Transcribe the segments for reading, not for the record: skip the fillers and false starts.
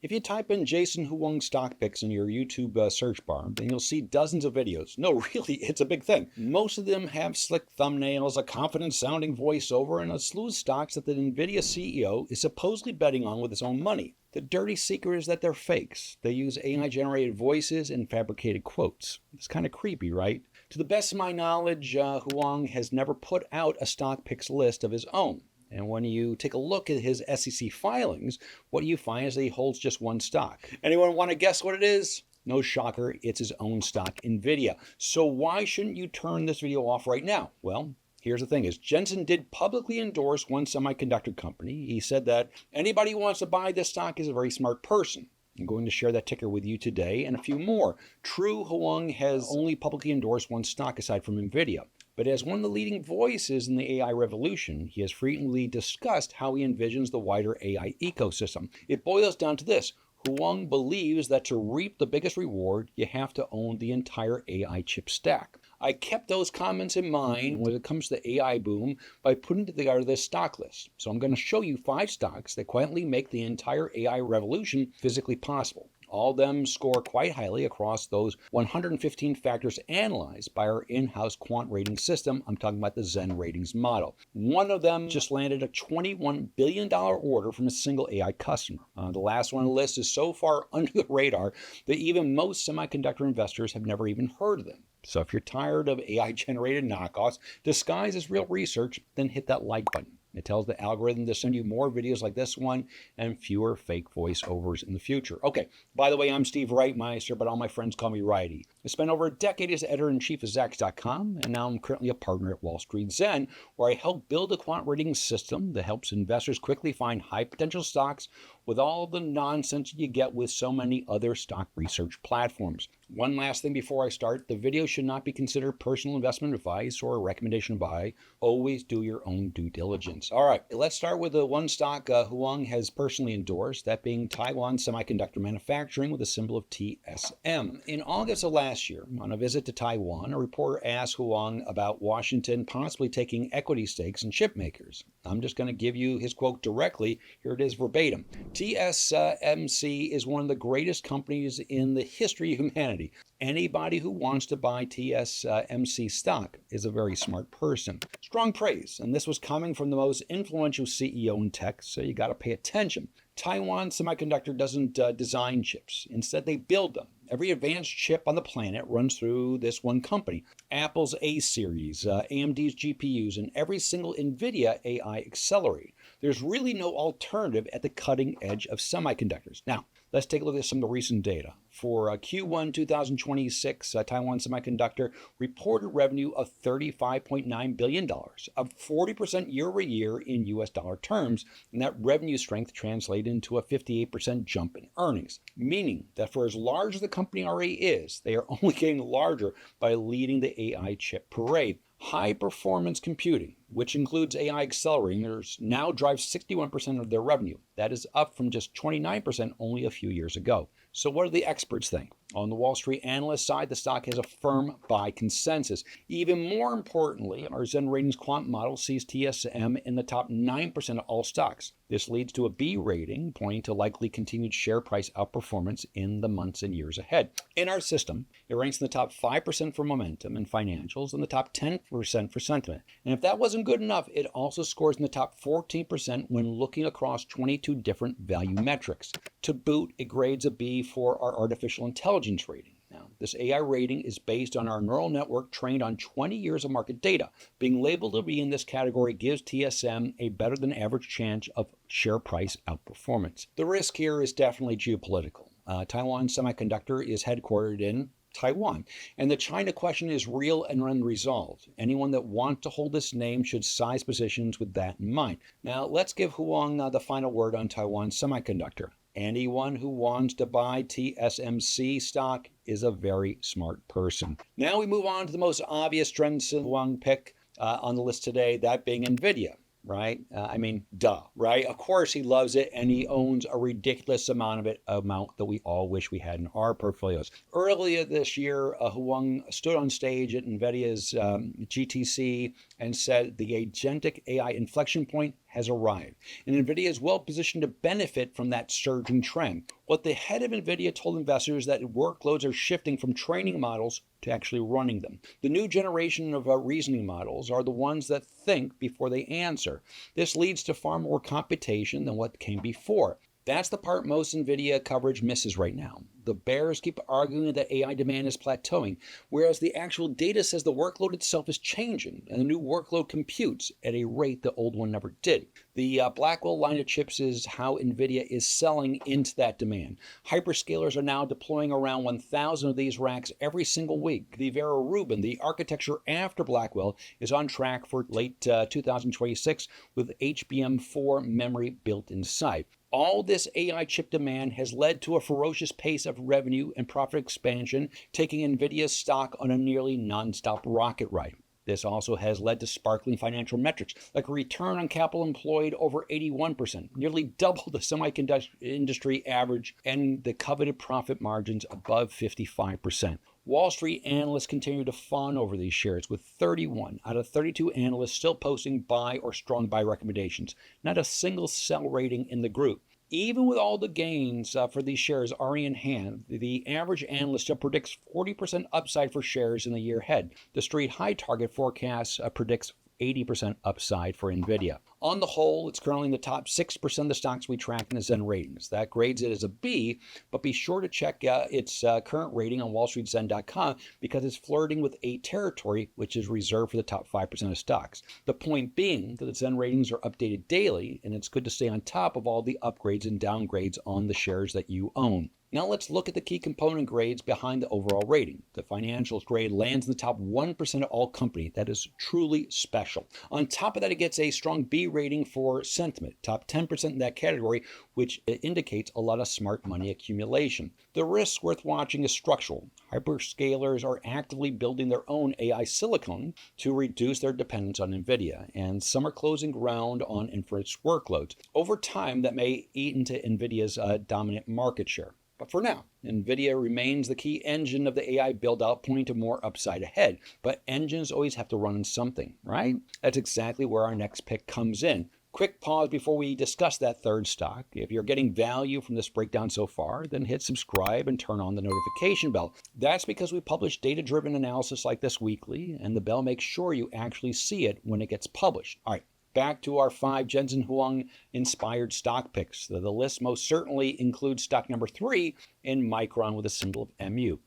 If you type in Jensen Huang stock picks in your YouTube search bar, then you'll see dozens of videos. No, really, it's a big thing. Most of them have slick thumbnails, a confident-sounding voiceover, and a slew of stocks that the Nvidia CEO is supposedly betting on with his own money. The dirty secret is that they're fakes. They use AI-generated voices and fabricated quotes. It's kind of creepy, right? To the best of my knowledge, Huang has never put out a stock picks list of his own. And when you take a look at his SEC filings, what you find is that he holds just one stock. Anyone want to guess what it is? No shocker, it's his own stock, Nvidia. So why shouldn't you turn this video off right now? Well, here's the thing is Jensen did publicly endorse one semiconductor company. He said that anybody who wants to buy this stock is a very smart person. I'm going to share that ticker with you today and a few more. True, Huang has only publicly endorsed one stock aside from Nvidia. But as one of the leading voices in the AI revolution, he has frequently discussed how he envisions the wider AI ecosystem. It boils down to this. Huang believes that to reap the biggest reward, you have to own the entire AI chip stack. I kept those comments in mind when it comes to the AI boom by putting together this stock list. So I'm going to show you 5 stocks that quietly make the entire AI revolution physically possible. All of them score quite highly across those 115 factors analyzed by our in-house quant rating system. I'm talking about the Zen ratings model. One of them just landed a $21 billion order from a single AI customer. The last one on the list is so far under the radar that even most semiconductor investors have never even heard of them. So if you're tired of AI-generated knockoffs disguised as real research, then hit that like button. It tells the algorithm to send you more videos like this one and fewer fake voiceovers in the future. Okay, by the way, I'm Steve Reitmeister, but all my friends call me Righty. I spent over a decade as editor-in-chief of Zacks.com, and now I'm currently a partner at WallStreetZen, where I help build a quant rating system that helps investors quickly find high-potential stocks with all the nonsense you get with so many other stock research platforms. One last thing before I start, the video should not be considered personal investment advice or a recommendation to buy. Always do your own due diligence. All right, let's start with the one stock Huang has personally endorsed, that being Taiwan Semiconductor Manufacturing with a symbol of TSM. In August of last year, on a visit to Taiwan, a reporter asked Huang about Washington possibly taking equity stakes in chip makers. I'm just going to give you his quote directly. Here it is verbatim. TSMC is one of the greatest companies in the history of humanity. Anybody who wants to buy TSMC stock is a very smart person. Strong praise, and this was coming from the most influential CEO in tech, so you got to pay attention. Taiwan Semiconductor doesn't design chips. Instead, they build them. Every advanced chip on the planet runs through this one company. Apple's A series, AMD's GPUs, and every single Nvidia AI accelerator. There's really no alternative at the cutting edge of semiconductors. Now, let's take a look at some of the recent data. For Q1 2026, Taiwan Semiconductor reported revenue of $35.9 billion, up 40% year over year in US dollar terms, and that revenue strength translated into a 58% jump in earnings, meaning that for as large as the company already is, they are only getting larger by leading the AI chip parade. High-performance computing, which includes AI accelerators, now drives 61% of their revenue. That is up from just 29% only a few years ago. So what do the experts think? On the Wall Street analyst side, the stock has a firm buy consensus. Even more importantly, our Zen Ratings quant model sees TSM in the top 9% of all stocks. This leads to a B rating, pointing to likely continued share price outperformance in the months and years ahead. In our system, it ranks in the top 5% for momentum and financials and the top 10% for sentiment. And if that wasn't good enough, it also scores in the top 14% when looking across 22 different value metrics. To boot, it grades a B for our artificial intelligence rating. Now, this AI rating is based on our neural network trained on 20 years of market data. Being labeled to be in this category gives TSM a better than average chance of share price outperformance. The risk here is definitely geopolitical. Taiwan Semiconductor is headquartered in Taiwan, and the China question is real and unresolved. Anyone that wants to hold this name should size positions with that in mind. Now, let's give Huang the final word on Taiwan Semiconductor. Anyone who wants to buy TSMC stock is a very smart person. Now we move on to the most obvious Jensen Huang pick on the list today, that being Nvidia. Right? Duh, right? Of course he loves it, and he owns a ridiculous amount of it, amount that we all wish we had in our portfolios. Earlier this year, Huang stood on stage at Nvidia's GTC and said the agentic AI inflection point has arrived, and Nvidia is well positioned to benefit from that surging trend. What the head of Nvidia told investors is that workloads are shifting from training models to actually running them. The new generation of reasoning models are the ones that think before they answer. This leads to far more computation than what came before. That's the part most Nvidia coverage misses right now. The bears keep arguing that AI demand is plateauing, whereas the actual data says the workload itself is changing, and the new workload computes at a rate the old one never did. The Blackwell line of chips is how Nvidia is selling into that demand. Hyperscalers are now deploying around 1,000 of these racks every single week. The Vera Rubin, the architecture after Blackwell, is on track for late 2026 with HBM4 memory built inside. All this AI chip demand has led to a ferocious pace of revenue and profit expansion, taking Nvidia's stock on a nearly non-stop rocket ride. This also has led to sparkling financial metrics, like a return on capital employed over 81%, nearly double the semiconductor industry average, and the coveted profit margins above 55%. Wall Street analysts continue to fawn over these shares, with 31 out of 32 analysts still posting buy or strong buy recommendations. Not a single sell rating in the group. Even with all the gains for these shares already in hand, the average analyst still predicts 40% upside for shares in the year ahead. The Street High Target forecast predicts 80% upside for Nvidia. On the whole, it's currently in the top 6% of the stocks we track in the Zen ratings. That grades it as a B, but be sure to check its current rating on WallStreetZen.com because it's flirting with A territory, which is reserved for the top 5% of stocks. The point being that the Zen ratings are updated daily, and it's good to stay on top of all the upgrades and downgrades on the shares that you own. Now let's look at the key component grades behind the overall rating. The financials grade lands in the top 1% of all companies. That is truly special. On top of that, it gets a strong B rating for sentiment, top 10% in that category, which indicates a lot of smart money accumulation. The risk worth watching is structural. Hyperscalers are actively building their own AI silicon to reduce their dependence on Nvidia, and some are closing ground on inference workloads. Over time, that may eat into Nvidia's dominant market share. But for now, Nvidia remains the key engine of the AI build-out, pointing to more upside ahead. But engines always have to run on something, right? That's exactly where our next pick comes in. Quick pause before we discuss that third stock. If you're getting value from this breakdown so far, then hit subscribe and turn on the notification bell. That's because we publish data-driven analysis like this weekly, and the bell makes sure you actually see it when it gets published. All right. Back to our 5 Jensen Huang inspired stock picks. The list most certainly includes stock number 3 in Micron with a symbol of MU.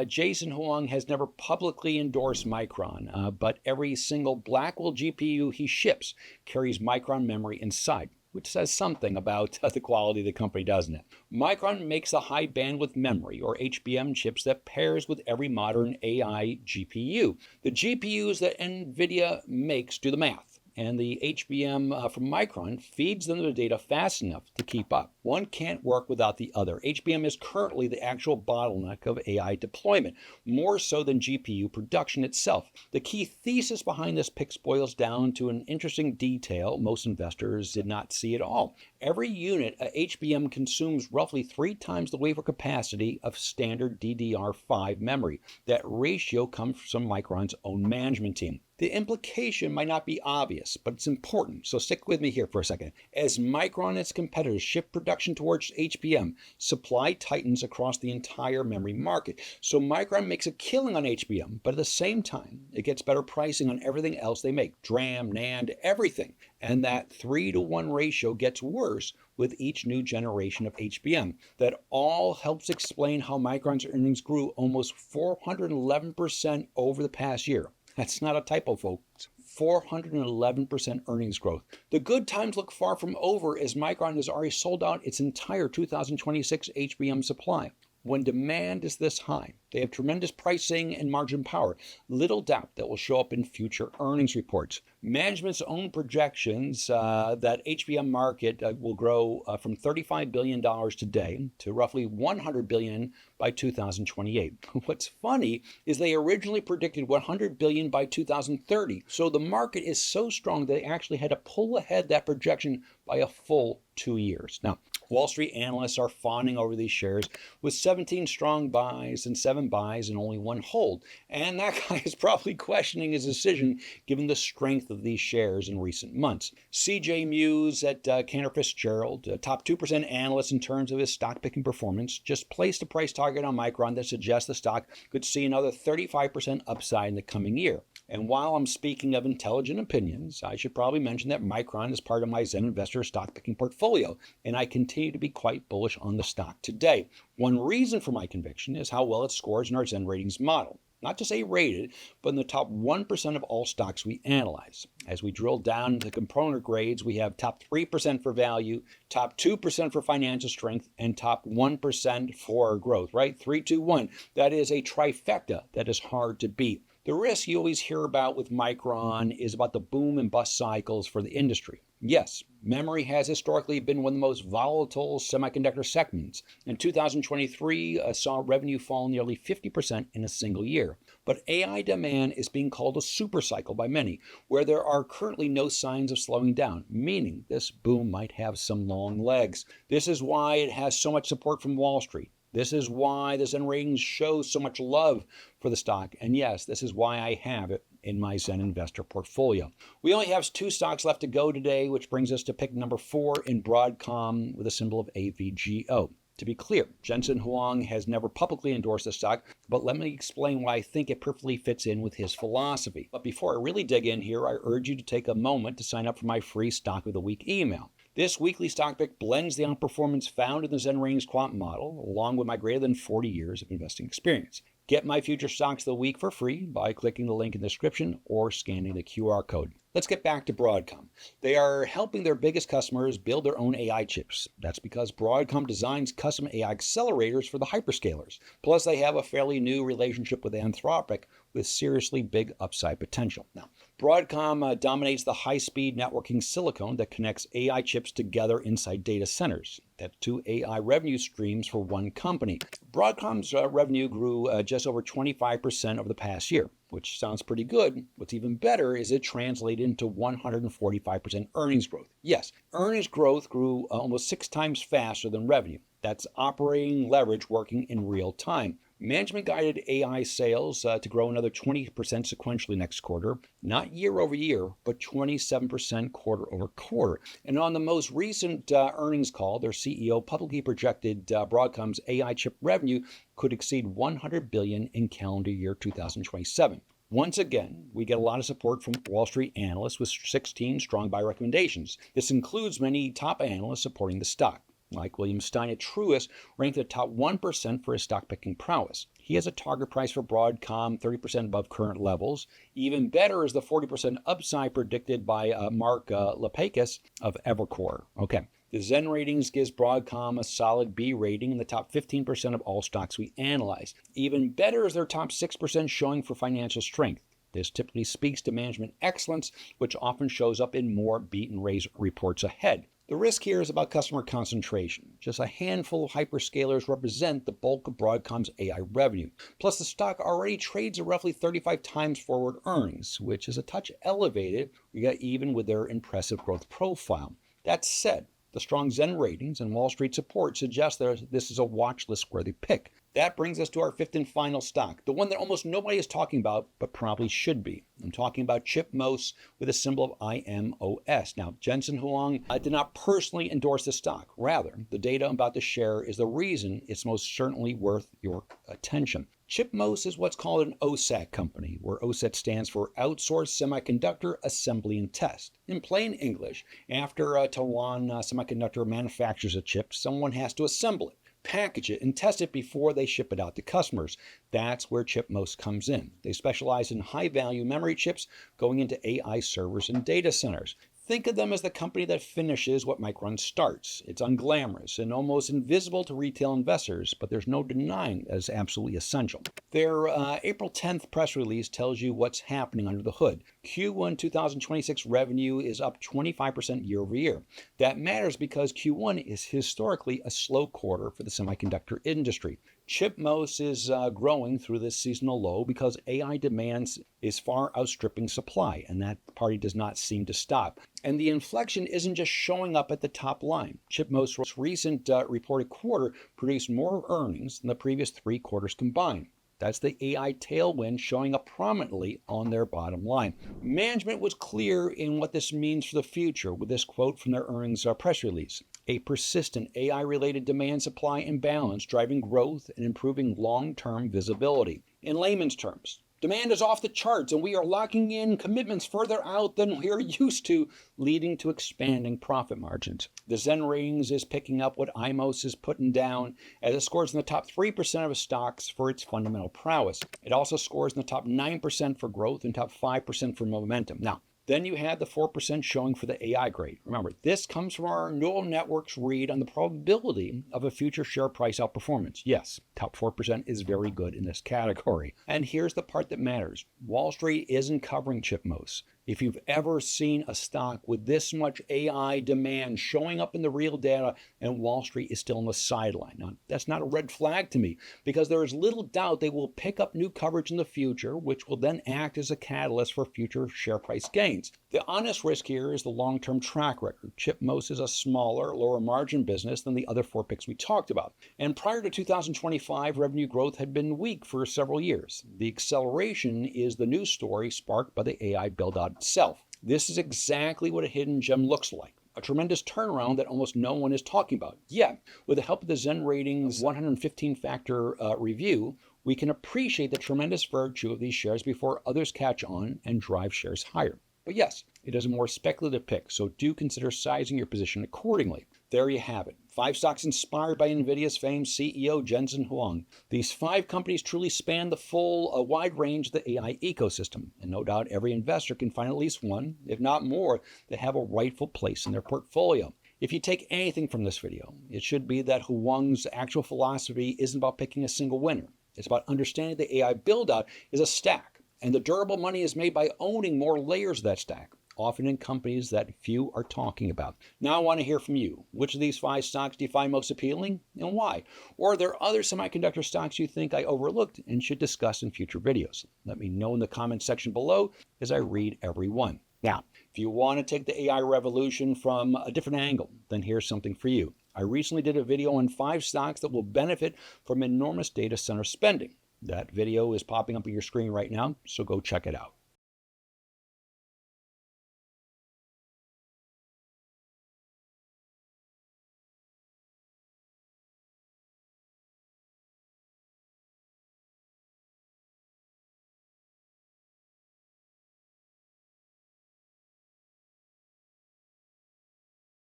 Jensen Huang has never publicly endorsed Micron, but every single Blackwell GPU he ships carries Micron memory inside, which says something about the quality of the company, doesn't it? Micron makes a high bandwidth memory, or HBM chips, that pairs with every modern AI GPU. The GPUs that Nvidia makes do the math, and the HBM from Micron feeds them the data fast enough to keep up. One can't work without the other. HBM is currently the actual bottleneck of AI deployment, more so than GPU production itself. The key thesis behind this pick boils down to an interesting detail most investors did not see at all. Every unit of HBM consumes roughly 3 times the wafer capacity of standard DDR5 memory. That ratio comes from Micron's own management team. The implication might not be obvious, but it's important, so stick with me here for a second. As Micron and its competitors shift production towards HBM, supply tightens across the entire memory market. So Micron makes a killing on HBM, but at the same time, it gets better pricing on everything else they make, DRAM, NAND, everything. And that 3-to-1 ratio gets worse with each new generation of HBM. That all helps explain how Micron's earnings grew almost 411% over the past year. That's not a typo, folks. 411% earnings growth. The good times look far from over, as Micron has already sold out its entire 2026 HBM supply. When demand is this high, they have tremendous pricing and margin power. Little doubt that will show up in future earnings reports. Management's own projections that HBM market will grow from $35 billion today to roughly $100 billion by 2028. What's funny is they originally predicted $100 billion by 2030. So the market is so strong they actually had to pull ahead that projection by a full 2 years. Now, Wall Street analysts are fawning over these shares with 17 strong buys and 7 buys and only 1 hold. And that guy is probably questioning his decision given the strength of these shares in recent months. CJ Muse at Cantor Fitzgerald, top 2% analyst in terms of his stock picking performance, just placed a price target on Micron that suggests the stock could see another 35% upside in the coming year. And while I'm speaking of intelligent opinions, I should probably mention that Micron is part of my Zen Investor stock picking portfolio, and I continue to be quite bullish on the stock today. One reason for my conviction is how well it scores in our Zen ratings model. Not just A-rated, but in the top 1% of all stocks we analyze. As we drill down into the component grades, we have top 3% for value, top 2% for financial strength, and top 1% for growth, right? 3, 2, 1. That is a trifecta that is hard to beat. The risk you always hear about with Micron is about the boom and bust cycles for the industry. Yes, memory has historically been one of the most volatile semiconductor segments. In 2023, saw revenue fall nearly 50% in a single year. But AI demand is being called a supercycle by many, where there are currently no signs of slowing down, meaning this boom might have some long legs. This is why it has so much support from Wall Street. This is why the Zen ratings shows so much love for the stock. And yes, this is why I have it in my Zen Investor portfolio. We only have 2 stocks left to go today, which brings us to pick number 4 in Broadcom with a symbol of AVGO. To be clear, Jensen Huang has never publicly endorsed the stock, but let me explain why I think it perfectly fits in with his philosophy. But before I really dig in here, I urge you to take a moment to sign up for my free Stock of the Week email. This weekly stock pick blends the outperformance found in the Zen Ratings quant model, along with my greater than 40 years of investing experience. Get my future stocks of the week for free by clicking the link in the description or scanning the QR code. Let's get back to Broadcom. They are helping their biggest customers build their own AI chips. That's because Broadcom designs custom AI accelerators for the hyperscalers. Plus, they have a fairly new relationship with Anthropic with seriously big upside potential. Now, Broadcom dominates the high-speed networking silicon that connects AI chips together inside data centers. That's 2 AI revenue streams for one company. Broadcom's revenue grew just over 25% over the past year, which sounds pretty good. What's even better is it translated into 145% earnings growth. Yes, earnings growth grew almost 6 times faster than revenue. That's operating leverage working in real time. Management guided AI sales to grow another 20% sequentially next quarter, not year over year, but 27% quarter over quarter. And on the most recent earnings call, their CEO publicly projected Broadcom's AI chip revenue could exceed $100 billion in calendar year 2027. Once again, we get a lot of support from Wall Street analysts with 16 strong buy recommendations. This includes many top analysts supporting the stock. Like William Stein at Truist, ranked the top 1% for his stock picking prowess. He has a target price for Broadcom 30% above current levels. Even better is the 40% upside predicted by Mark Lepakis of Evercore. Okay, the Zen ratings gives Broadcom a solid B rating in the top 15% of all stocks we analyze. Even better is their top 6% showing for financial strength. This typically speaks to management excellence, which often shows up in more beat and raise reports ahead. The risk here is about customer concentration. Just a handful of hyperscalers represent the bulk of Broadcom's AI revenue. Plus, the stock already trades at roughly 35 times forward earnings, which is a touch elevated even with their impressive growth profile. That said, the strong Zen ratings and Wall Street support suggest that this is a watch list worthy pick. That brings us to our 5th and final stock, the one that almost nobody is talking about, but probably should be. I'm talking about ChipMOS with a symbol of IMOS. Now, Jensen Huang did not personally endorse the stock. Rather, the data about the share is the reason it's most certainly worth your attention. ChipMOS is what's called an OSAT company, where OSAT stands for Outsourced Semiconductor Assembly and Test. In plain English, after Taiwan Semiconductor manufactures a chip, someone has to assemble it, package it, and test it before they ship it out to customers. That's where ChipMOS comes in. They specialize in high-value memory chips going into AI servers and data centers. Think of them as the company that finishes what Micron starts. It's unglamorous and almost invisible to retail investors, but there's no denying that it's absolutely essential. Their April 10th press release tells you what's happening under the hood. Q1 2026 revenue is up 25% year over year. That matters because Q1 is historically a slow quarter for the semiconductor industry. ChipMOS is growing through this seasonal low because AI demand is far outstripping supply, and that party does not seem to stop. And the inflection isn't just showing up at the top line. ChipMOS' recent reported quarter produced more earnings than the previous 3 quarters combined. That's the AI tailwind showing up prominently on their bottom line. Management was clear in what this means for the future with this quote from their earnings press release. A persistent AI-related demand-supply imbalance driving growth and improving long-term visibility. In layman's terms, demand is off the charts and we are locking in commitments further out than we're used to, leading to expanding profit margins. The Zen ratings is picking up what IMOS is putting down as it scores in the top 3% of stocks for its fundamental prowess. It also scores in the top 9% for growth and top 5% for momentum. Now, then you had the 4% showing for the AI grade. Remember, this comes from our neural networks read on the probability of a future share price outperformance. Yes, top 4% is very good in this category. And here's the part that matters. Wall Street isn't covering ChipMOS. If you've ever seen a stock with this much AI demand showing up in the real data and Wall Street is still on the sideline, now, that's not a red flag to me because there is little doubt they will pick up new coverage in the future, which will then act as a catalyst for future share price gains. The honest risk here is the long-term track record. ChipMOS is a smaller, lower margin business than the other 4 picks we talked about. And prior to 2025, revenue growth had been weak for several years. The acceleration is the news story sparked by the AI build-out itself. This is exactly what a hidden gem looks like. A tremendous turnaround that almost no one is talking about. Yet, with the help of the Zen Ratings 115-factor review, we can appreciate the tremendous virtue of these shares before others catch on and drive shares higher. But yes, it is a more speculative pick, so do consider sizing your position accordingly. There you have it. 5 stocks inspired by Nvidia's famed CEO Jensen Huang. These 5 companies truly span the full, wide range of the AI ecosystem, and no doubt every investor can find at least one, if not more, that have a rightful place in their portfolio. If you take anything from this video, it should be that Huang's actual philosophy isn't about picking a single winner. It's about understanding the AI build-out is a stack, and the durable money is made by owning more layers of that stack, often in companies that few are talking about. Now I want to hear from you. Which of these 5 stocks do you find most appealing and why? Or are there other semiconductor stocks you think I overlooked and should discuss in future videos? Let me know in the comment section below as I read every one. Now, if you want to take the AI revolution from a different angle, then here's something for you. I recently did a video on 5 stocks that will benefit from enormous data center spending. That video is popping up on your screen right now, so go check it out.